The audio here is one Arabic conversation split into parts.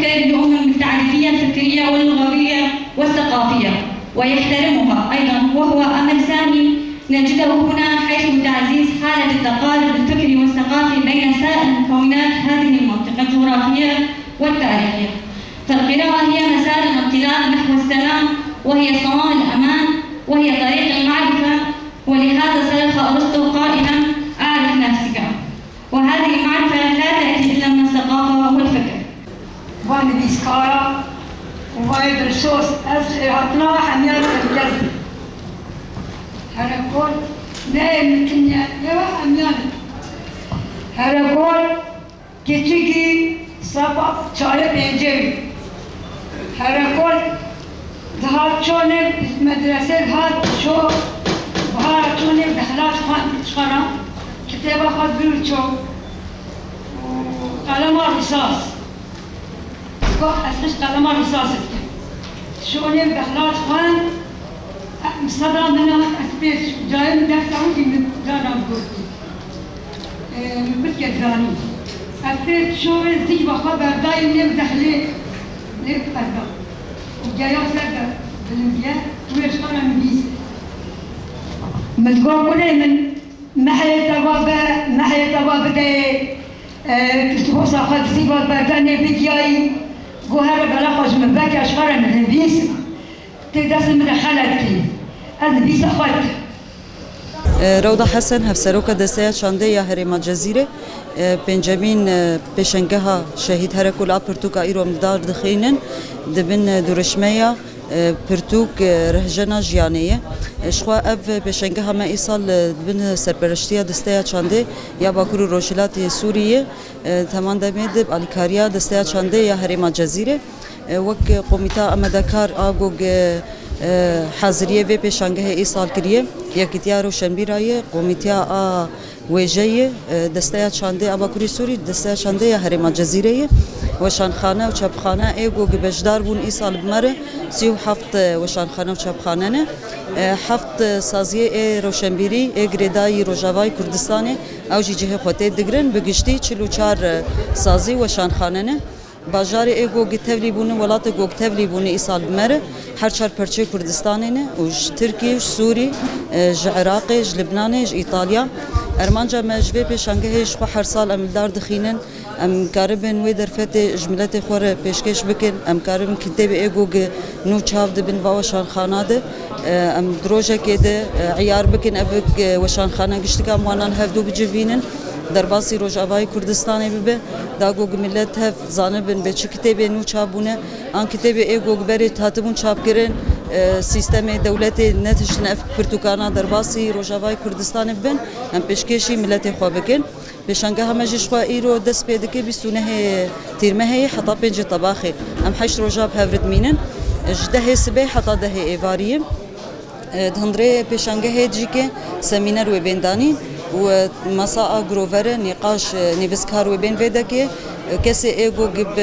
يعترف بأمم التعريفية الفكرية واللغوية والثقافية ويحترمها أيضا، وهو أمل سامي نجده هنا، حيث تعزيز حالة التقارب الفكري والثقافي بين سائر مكونات هذه المنطقة الجغرافية والتاريخية. فالقراءة هي مسار الانطلاق نحو السلام، وهي صمام الأمان، وهي طريق المعرفة. ولهذا صرخ أرسطو قائلا: أعرف نفسك. وهذه المعرفة لا تأتي إلا من الثقافة والفكر. وأنا بيسكارا وغاية الرسوس أصنع حميات الجذب هرقول نايم متنيا يا حميان هرقول كتيجي صباح شايب ينجي هرقول ذهب شوني مدرسة هاد شو بهار شوني دخلات خان كتابة خد بيوتشو قلم رصاص أسمش قلم رصاص شوني دخلات خان مصدر منها أثبت جاي من دفترهم من دانا بقولي من بيت الداني أثبت شو تيجي بخبر دايم نب دخلي نب قدر وجاي أصدق بالإنبياء ويشتغل من بيس متقول كله من محيط بابا ده كتبوا صاحب سيبا بدني بيجي جوهر بلا خوش من باكي أشغال من بيس تدرس من خالتي روضة حسن هفسروكا دستيا شاندية هريما جزيرة بنجامين بشنجها شهيد هركول أبرتوك إيرو مدار دخينن دبن دورشمية برتوك رهجنا جيانية شخوا أف بشنجها ما إيصال دبن سربرشتيا دستيا شاندي يا باكرو روشلات سورية تمان دميد بالكاريا دستيا شاندية هريما جزيرة وك قوميتا أمدكار آغوغ حاضریه و پیشانگه ایسال کریه یکیتیار و شنبیرایه قومیتیا ویجیه دسته چانده آباکوری سوری دسته چانده هرم جزیره و شانخانه و چپخانه ایگو گبشدار بون ایسال بمره 37 و شانخانه و چپخانه نه 7 سازیه روشنبیری اگردای روجاوای کردستانه او جیجه خوته دگرن بگشتی 44 سازی و شانخانه نه باجار ایگو گتولی بونه ولات ایگو گتولی بونه ایسال بمره هر چهار پرچه کردستانی نه وش ترکی وش سوری ج عراقی ج لبنانی ج ایتالیا ارمانجا مجوی پیشانگه هیچ خو هر سال ام دار دخینن ام کاربن وی درفت جملت خور پیشکش بکن ام کاربن کتاب ایگو نو چاپ دبن واشان خاناده ام دروجه کده عیار بکن افک وشان خانه گشتک اموانان هفدو بجوینن در باسی روجاوای کردستانی ببه داغو ملت هف زانبن به چه کتابی نو چابونه آن کتابی ایگو بری تاتبون چاپ کردن سیستم دولت نتش نف پرتوکانا در باسی روجاوای کردستانی ببن هم پیشکشی ملت خو بکن بشانگه همه جش خو ایرو دست پیدا که بیستونه تیرمه هی حتی پنج طباخی هم 8 روجاب هفرد مینن جده سبه حتی ده ایواریم دهندره بشانگه هیچی که سمینر و بندانی و مساء گروور نقاش نویسکار و بین ویده که کسی ایگو گب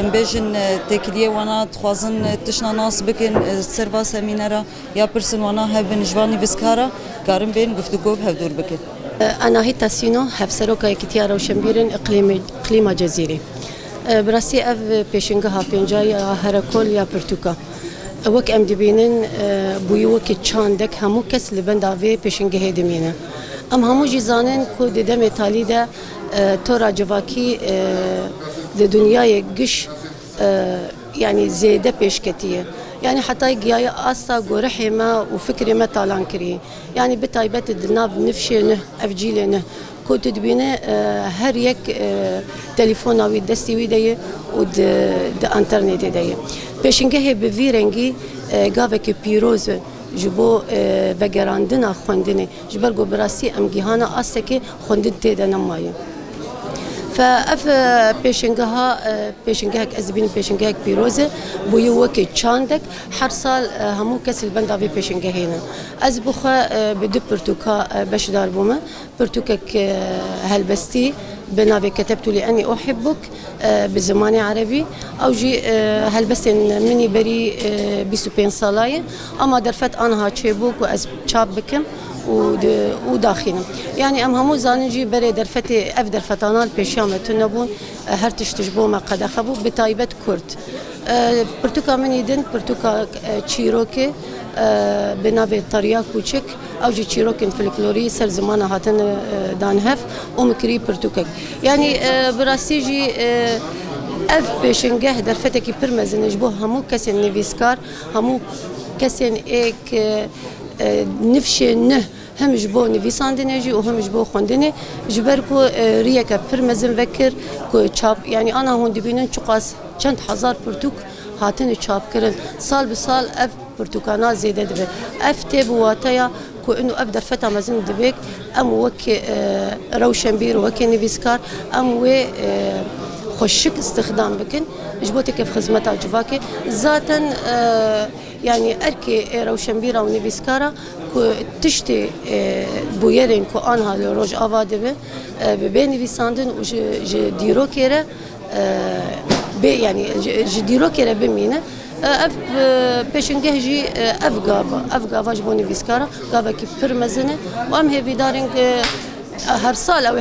امبیجن تکلیه وانا تخوازن تشنا ناس بکن سروا سمینرا یا پرسن وانا هبن جوان نویسکارا کارم بین گفتگو هفدور بکن. أنا هي تاسينو هفسروكا كتيارة وشمبيرن إقليم جزيري براسي أف بيشنجها بينجاي هركول يا برتوكا وك أم دبينن بويوك تشاندك همو كس لبندا في بيشنجه دمينه أم همو جيزانن كود دم تالي ده تورا جواكي لدنيا قش يعني زيادة بيشكتية يعني حتى يجي أصلا جرحي ما وفكري ما طالعن كري يعني بتايبات الدناب نفشينه أفجيلنه كنت تبينه هر يك تليفون أو دستي ويديه ود إنترنت يديه بيشنجه بفيرنجي جافك بيروز جبو وجراندنا خندني جبرجو براسي أم جهانا أسكي خندن تيدنا مايه فاف بيشنجهك ازبين بيشنجهك بيروزه بويوك تشاندك حرصال همو كسل بندا في بيشنجهينا ازبخه بدو برتوكا باش داربوما برتوكك هلبستي بنافي كتبت لاني احبك بزماني عربي او جي هلبستي مني بري 25 صلايه اما درفت انا هاتشيبوك واز تشاب بكم و داخلين يعني ام همو زانجي بري درفتي اف درفتانال بيشامه تنبون هر تشتجبو ما قد خبو بتايبت كرد برتوكا من يدن برتوكا تشيروكي بناوی تریا کوچک او جی چیروکن فلکلوری سر زمان هاتن دانهف و مکری پرتوکک یعنی براستی جی اف پیشنگه درفته کی پرمزنج بو همو کسی نویسکار همو کسی ایک نفشه نه هم جبو نویساندنه جی و هم جبو خوندنه جبر کو ریه که پرمزن وکر کو چاپ یعنی آنا هون دبینن چقاس چند هزار پرتوک هاتن چاپ کرن سال به سال اف برتقانا زيادة دبي أفتي بواتيا كو إنه أفدر فتى مازن دبيك أم وك روشنبير وك نيفيسكار أم و خشك استخدام بكن جبوتي كيف خدمتها جواكي ذاتا يعني أركي روشنبيرا ونيفيسكارا كو تشتي بويرين كو أنها لروج أفا دبي ببين نيفيساندن و جديرو كيرا يعني جديرو كيرا بمينه اف پیشنگه جی اف گاوا جبونی ویسکارا گاوا کی پرمزنه و ام هیوی دارن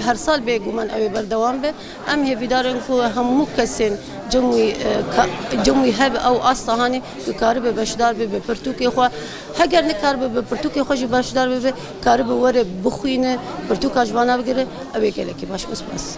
هر سال بگومن اوی بردوام به ام هیوی دارن کو همو کسین جموی هب او اصطهانی کار به بشدار به پرتوکی خو هگر نکار به پرتوکی خو جی بشدار به کار به ور بخوینه پرتوکا جوانا بگیره اوی کله کی باش بس